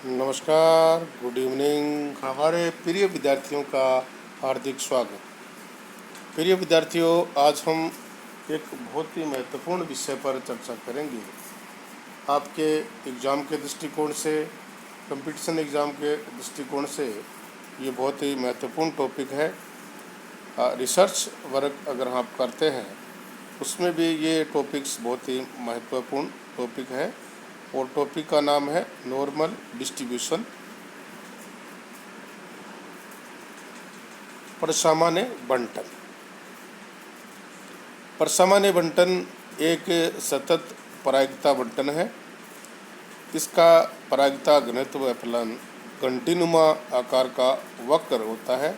नमस्कार, good evening. हमारे प्रिय विद्यार्थियों का हार्दिक स्वागत। प्रिय विद्यार्थियों, आज हम एक बहुत ही महत्वपूर्ण विषय पर चर्चा करेंगे। आपके एग्ज़ाम के दृष्टिकोण से, कंपटीशन एग्ज़ाम के दृष्टिकोण से ये बहुत ही महत्वपूर्ण टॉपिक है। रिसर्च वर्क अगर आप करते हैं उसमें भी ये टॉपिक्स बहुत ही महत्वपूर्ण टॉपिक है और टॉपिक का नाम है नॉर्मल डिस्ट्रीब्यूशन, परसामान्य बंटन। परसामान्य बंटन एक सतत प्रायिकता बंटन है। इसका प्रायिकता घनत्व फलन घंटीनुमा आकार का वक्र होता है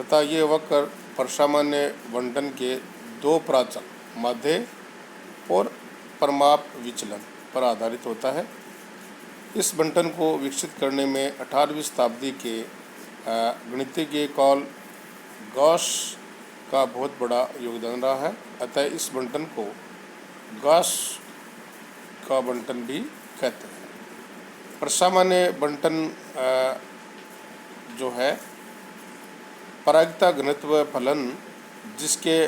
तथा ये वक्र परसामान्य बंटन के दो प्राचल माध्य और परिमाप विचलन पर आधारित होता है। इस बंटन को विकसित करने में 18वीं शताब्दी के गणितज्ञ कार्ल गॉस का बहुत बड़ा योगदान रहा है। अतः इस बंटन को गॉस का बंटन भी कहते हैं। परसामान्य बंटन जो है प्रायिकता घनत्व फलन जिसके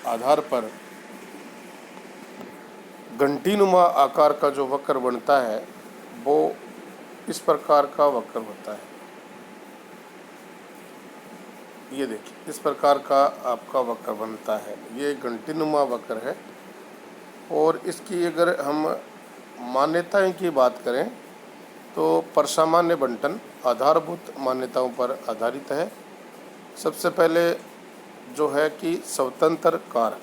आधार पर घंटीनुमा आकार का जो वक्र बनता है वो इस प्रकार का वक्र होता है। ये देखिए, इस प्रकार का आपका वक्र बनता है। ये घंटीनुमा वक्र है और इसकी अगर हम मान्यताएं की बात करें तो परसामान्य बंटन आधारभूत मान्यताओं पर आधारित है। सबसे पहले जो है कि स्वतंत्र कारक।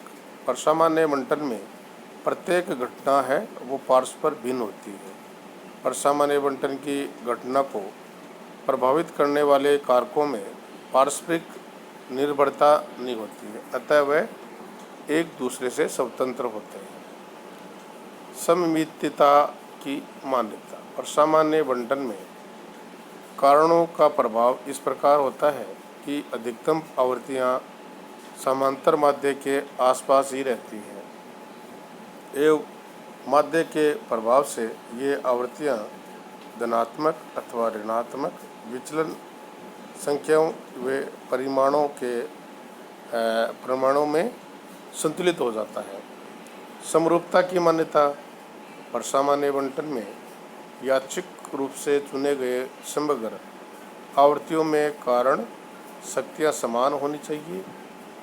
परसामान्य बंटन में प्रत्येक घटना है वो परस्पर भिन्न होती है। परसामान्य बंटन की घटना को प्रभावित करने वाले कारकों में पारस्परिक निर्भरता नहीं होती है, अतः वे एक दूसरे से स्वतंत्र होते हैं। सममितता की मान्यता। परसामान्य बंटन में कारणों का प्रभाव इस प्रकार होता है कि अधिकतम आवृत्तियां समांतर माध्य के आसपास ही रहती हैं एवं माध्य के प्रभाव से ये आवृत्तियां धनात्मक अथवा ऋणात्मक विचलन संख्याओं व परिमाणों में संतुलित हो जाता है। समरूपता की मान्यता। परसामान्य बंटन में यादृच्छिक रूप से चुने गए समग्र आवृत्तियों में कारण शक्तियाँ समान होनी चाहिए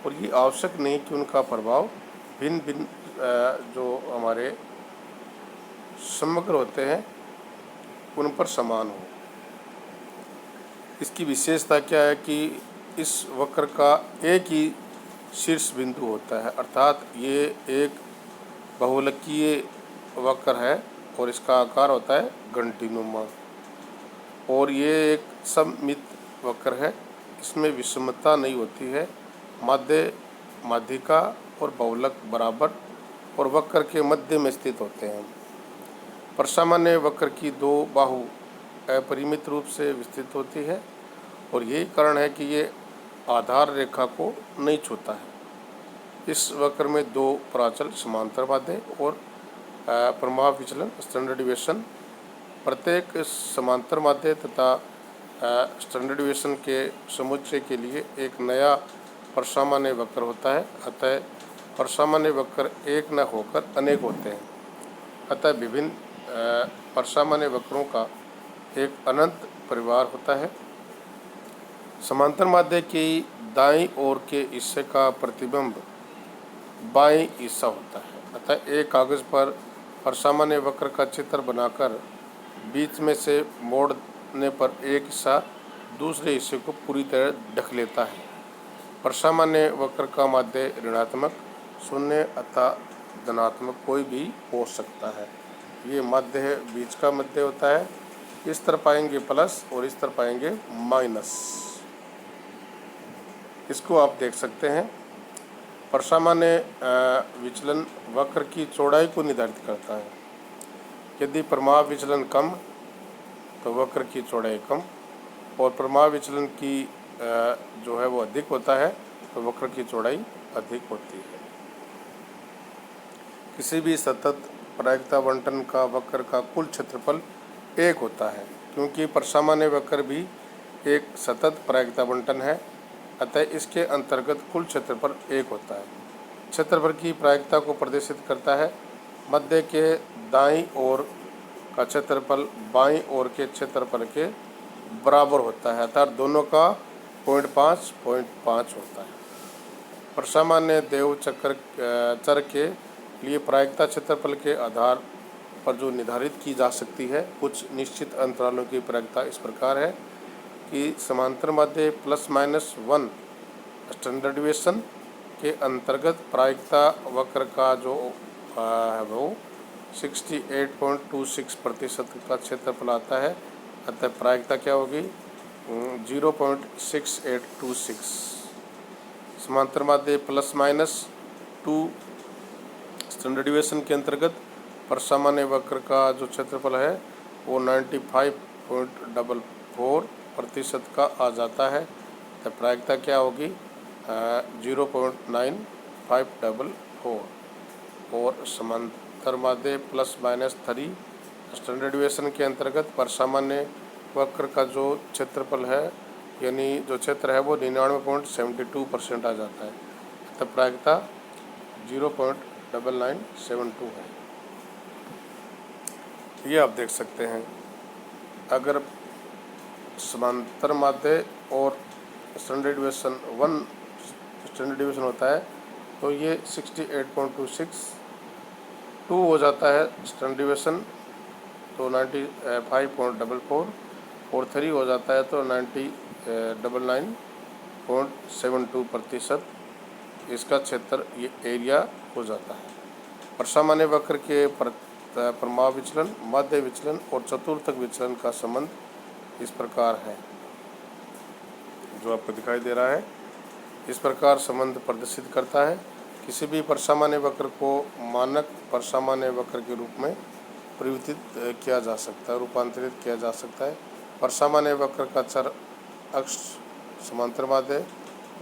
और ये आवश्यक नहीं कि उनका प्रभाव भिन्न भिन्न जो हमारे समग्र होते हैं उन पर समान हो। इसकी विशेषता क्या है कि इस वक्र का एक ही शीर्ष बिंदु होता है, अर्थात ये एक बहुलकीय वक्र है और इसका आकार होता है घंटीनुमा और ये एक सममित वक्र है। इसमें विषमता नहीं होती है। माध्यिका और बहुलक बराबर और वक्र के मध्य में स्थित होते हैं। परसामान्य वक्र की दो बाहु अपरिमित रूप से विस्तृत होती है और यही कारण है कि ये आधार रेखा को नहीं छूता है। इस वक्र में दो प्राचल समांतर माध्य और परिमाप विचलन स्टैंडर्ड डिविएशन प्रत्येक समांतर माध्य तथा स्टैंडर्ड डिविएशन के समुच्चय के लिए एक नया परसामान्य वक्र होता है। अतः परसामान्य वक्र एक न होकर अनेक होते हैं। अतः विभिन्न परसामान्य वक्रों का एक अनंत परिवार होता है। समांतर माध्य की दाईं ओर के हिस्से का प्रतिबिंब बाईं हिस्सा होता है। अतः एक कागज पर परसामान्य वक्र का चित्र बनाकर बीच में से मोड़ने पर एक हिस्सा दूसरे हिस्से को पूरी तरह ढक लेता है। परसामान्य वक्र का माध्य ऋणात्मक, शून्य अथवा धनात्मक कोई भी हो सकता है। ये मध्य है, बीच का मध्य होता है। इस तरफ पाएंगे प्लस और इस तरफ पाएंगे माइनस। इसको आप देख सकते हैं। परसामान्य विचलन वक्र की चौड़ाई को निर्धारित करता है। यदि परिमाप विचलन कम तो वक्र की चौड़ाई कम और परिमाप विचलन की जो है वो अधिक होता है तो वक्र की चौड़ाई अधिक होती है। किसी भी सतत प्रायिकता बंटन का वक्र का कुल क्षेत्रफल एक होता है, क्योंकि प्रसामान्य वक्र भी एक सतत प्रायिकता बंटन है, अतः इसके अंतर्गत कुल क्षेत्रफल एक होता है। क्षेत्रफल की प्रायिकता को प्रदर्शित करता है। मध्य के दाईं ओर का क्षेत्रफल बाईं ओर के क्षेत्रफल के बराबर होता है, अर्थात दोनों का 0.5 होता है। प्रसामान्य देव चर के लिए प्रायिकता क्षेत्रफल के आधार पर जो निर्धारित की जा सकती है, कुछ निश्चित अंतरालों की प्रायिकता इस प्रकार है कि समांतर माध्य ±1 स्टैंडर्ड डिविएशन के अंतर्गत प्रायिकता वक्र का जो है वो 68.26% का क्षेत्रफल आता है, अतः प्रायिकता क्या होगी 0.6826। समांतर माध्य ±2 स्टैंडर्ड डिविएशन के अंतर्गत प्रसामान्य वक्र का जो क्षेत्रफल है वो 95.44% का आ जाता है, तो प्रायिकता क्या होगी 0.9544। और समांतर माध्य ±3 स्टैंडर्ड डिविएशन के अंतर्गत प्रसामान्य वक्र का जो क्षेत्रफल है, यानी जो क्षेत्र है वो 99.72% आ जाता है, तो प्रायिकता 0.9972 है। ये आप देख सकते हैं। अगर समांतर माध्य और स्टैंडर्ड डिविएशन होता है तो ये 68.26 2 हो जाता है स्टैंडर्ड डिविएशन तो 95.44 और 3 हो जाता है तो 99.72% इसका क्षेत्र ये एरिया हो जाता है। प्रसामान्य वक्र के प्रमाव विचलन, मध्य विचलन और चतुर्थक विचलन का संबंध इस प्रकार है, जो आपको दिखाई दे रहा है। इस प्रकार संबंध प्रदर्शित करता है। किसी भी प्रसामान्य वक्र को मानक प्रसामान्य वक्र के रूप में परिवर्तित किया जा सकता है, रूपांतरित किया जा सकता है। प्रसामान्य वक्र का चर अक्ष समांतर माध्य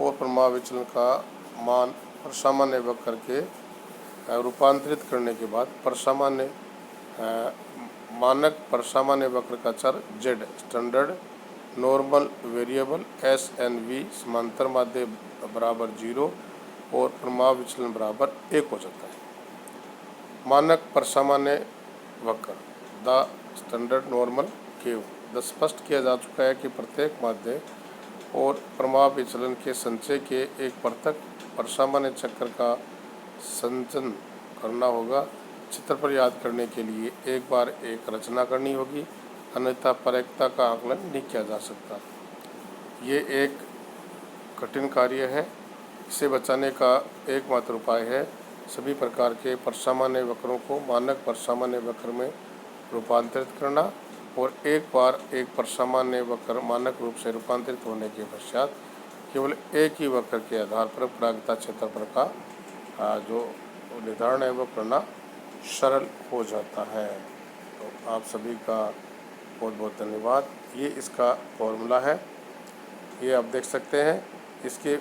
और प्रमाव विचलन का मान प्रसामान्य वक्र के रूपांतरित करने के बाद मानक प्रसामान्य वक्र का चर z standard normal variable SNV समांतर माध्य बराबर 0 और प्रमाव विचलन बराबर 1 हो जाता है। मानक प्रसामान्य वक्र द स्टैंडर्ड नॉर्मल केव स्पष्ट किया जा चुका है कि प्रत्येक माध्य और प्रमाव विचलन के संचय के एक पृथक प्रसामान्य चक्र का संचन करना होगा। क्षेत्रफल याद करने के लिए एक बार एक रचना करनी होगी, अन्यथा प्रायिकता का आकलन नहीं किया जा सकता। ये एक कठिन कार्य है। इसे बचाने का एकमात्र उपाय है सभी प्रकार के प्रसामान्य वक्रों को मानक प्रसामान्य वक्र में रूपांतरित करना और एक बार एक प्रसामान्य वक्र मानक रूप से रूपांतरित होने के पश्चात केवल एक ही वक्र के आधार पर प्रायिकता क्षेत्रफल का जो निर्धारण है वो करना सरल हो जाता है। तो आप सभी का बहुत बहुत धन्यवाद। ये इसका फॉर्मूला है, ये आप देख सकते हैं। इसके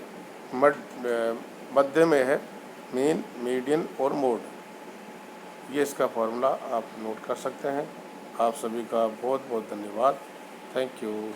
मध्य में है मीन, मीडियन और मोड। ये इसका फॉर्मूला आप नोट कर सकते हैं। आप सभी का बहुत बहुत धन्यवाद। Thank you.